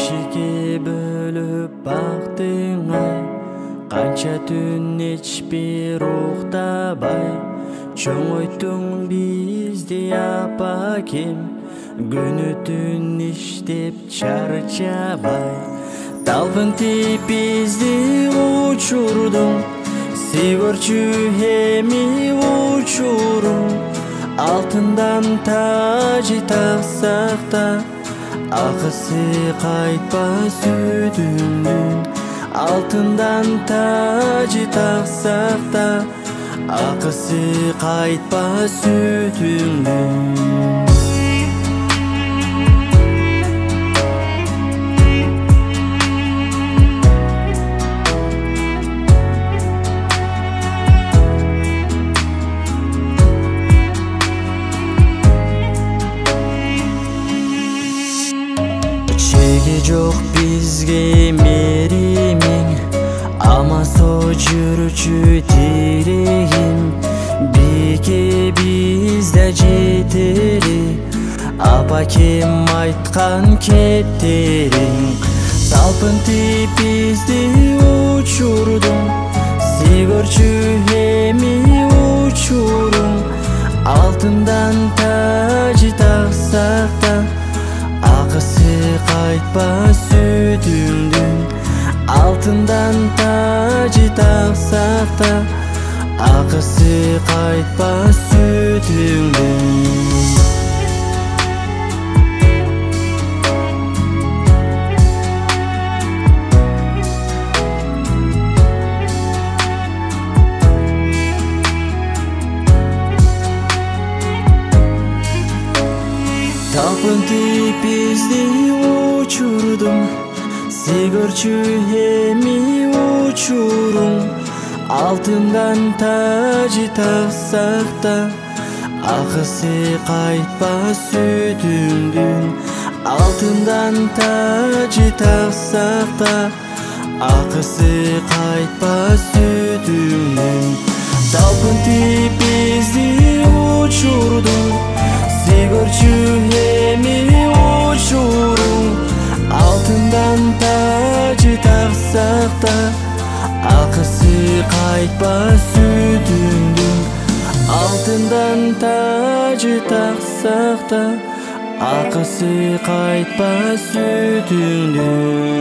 Бешикке бөлүп бактыңай, канча түн ичпей уктабай, чоңойттуң бизди апакем, күнү түн иштеп чарчабай. Талпын тип бизди учурдуң, сыйгырчу эми учуруң. Алтындан тажы таксак да, акысы кайтпас үдүңдүн. Алтындан тажы таксак да, акысы кайтпас үдүңдүн. Чеги жок бизге меримиң, амасо жүрчү тирегим. Бике бизде жетери, апакем айткан кептериң. Талпын тип бизди учурдуң, сыйгырчу эми учуруң. Алтындан тажы таксак да, акысы кайтпас үдүңдүн. Алтындан тажы таксак да, акысы кайтпас үдүңдүн. Талпын тип бизди учурдуң, сыйгырчу эми учуруң. Алтындан тажы таксак да, акысы кайтпас үдүңдүн. Алтындан тажы таксак да, акысы кайтпас үдүңдүн. Талпын тип бизди учурдуң, сыйгырчу эми учуруң. Алтындан тажы таксак да, акысы кайтпас үдүңдүн. Алтындан тажы таксак да, акысы кайтпас үдүңдүн.